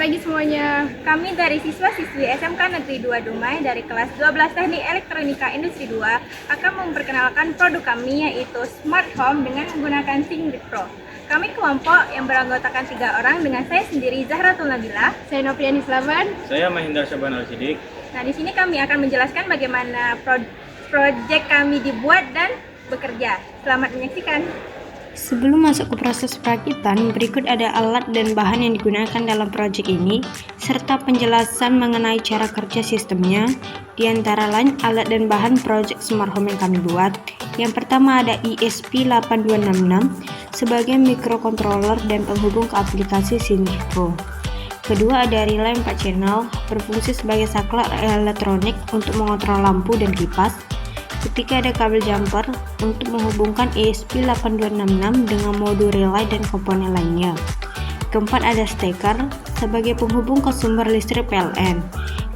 pagi semuanya. Kami dari siswa-siswi SMK Negeri 2 Dumai dari kelas 12 Teknik Elektronika Industri 2 akan memperkenalkan produk kami yaitu Smart Home dengan menggunakan Sync Pro. Kami kelompok yang beranggotakan 3 orang dengan saya sendiri Zahratul Nabila, saya Nopriani Slavan, saya Mahendra Syaban Al-Sidik. Nah, di sini kami akan menjelaskan bagaimana proyek kami dibuat dan bekerja. Selamat menyaksikan. Sebelum masuk ke proses perakitan, berikut ada alat dan bahan yang digunakan dalam proyek ini, serta penjelasan mengenai cara kerja sistemnya, di antara lain alat dan bahan proyek Smart Home yang kami buat. Yang pertama ada ESP8266 sebagai microcontroller dan penghubung ke aplikasi Sync-Pro. Kedua ada relay 4 channel, berfungsi sebagai saklar elektronik untuk mengontrol lampu dan kipas. Ketiga ada kabel jumper untuk menghubungkan ESP8266 dengan modul relay dan komponen lainnya. Keempat ada steker sebagai penghubung ke sumber listrik PLN.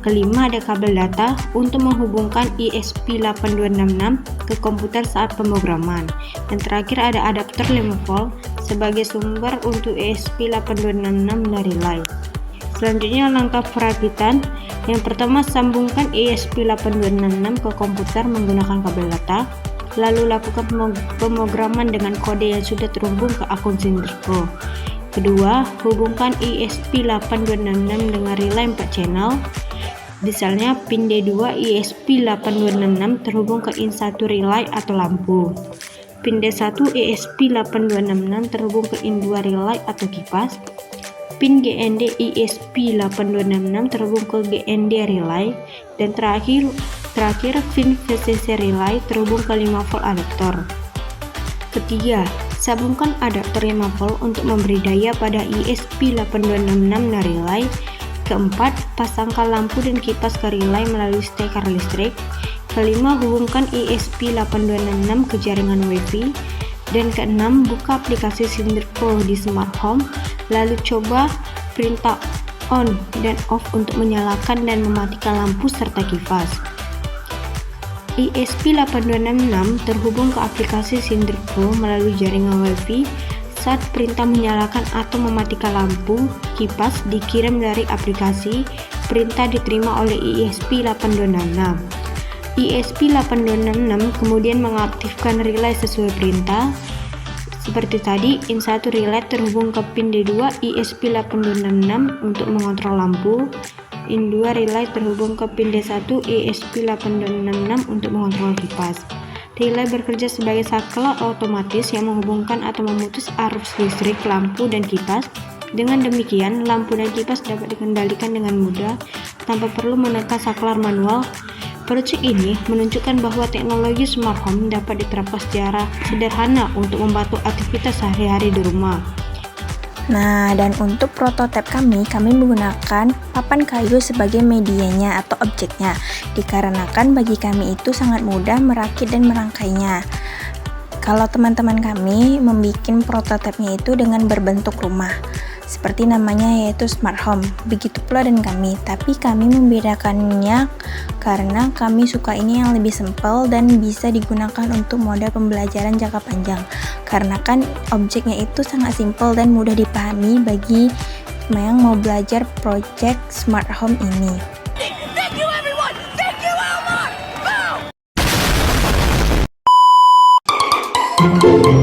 Kelima ada kabel data untuk menghubungkan ESP8266 ke komputer saat pemrograman. Dan terakhir ada adapter 5 volt sebagai sumber untuk ESP8266 dan relay. Selanjutnya langkah perakitan. Yang pertama, sambungkan ESP8266 ke komputer menggunakan kabel data, lalu lakukan pemrograman dengan kode yang sudah terhubung ke akun Sync-Pro. Kedua, hubungkan ESP8266 dengan relay 4 channel. Misalnya pin D2 ESP8266 terhubung ke in1 relay atau lampu. Pin D1 ESP8266 terhubung ke in2 relay atau kipas. Pin GND ESP8266 terhubung ke GND relay, dan terakhir pin VCC relay terhubung ke 5 volt adaptor. Ketiga, sambungkan adaptor 5 volt untuk memberi daya pada ESP8266 dan relay. Keempat, pasangkan lampu dan kipas ke relay melalui steker listrik. Kelima, hubungkan ESP8266 ke jaringan WiFi. Dan keenam, buka aplikasi Sync-Pro di Smart Home, lalu coba perintah on dan off untuk menyalakan dan mematikan lampu serta kipas. ESP8266 terhubung ke aplikasi Sync-Pro melalui jaringan WiFi saat perintah menyalakan atau mematikan lampu, kipas dikirim dari aplikasi, perintah diterima oleh ESP8266. ESP8266 kemudian mengaktifkan relay sesuai perintah. Seperti tadi, in1 relay terhubung ke pin D2 ESP8266 untuk mengontrol lampu. In2 relay terhubung ke pin D1 ESP8266 untuk mengontrol kipas. Relay bekerja sebagai saklar otomatis yang menghubungkan atau memutus arus listrik lampu dan kipas. Dengan demikian, lampu dan kipas dapat dikendalikan dengan mudah tanpa perlu menekan saklar manual. Proyek ini menunjukkan bahwa teknologi smart home dapat diterapkan secara sederhana untuk membantu aktivitas sehari-hari di rumah. Nah, dan untuk prototipe kami menggunakan papan kayu sebagai medianya atau objeknya, dikarenakan bagi kami itu sangat mudah merakit dan merangkainya. Kalau teman-teman kami membuat prototipenya itu dengan berbentuk rumah, seperti namanya yaitu Smart Home. Begitu pula dan kami, tapi kami membedakannya karena kami suka ini yang lebih simpel dan bisa digunakan untuk model pembelajaran jangka panjang. Karena kan objeknya itu sangat simpel dan mudah dipahami bagi yang mau belajar project Smart Home ini. Thank you everyone! Thank you Elmar!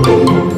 Boom!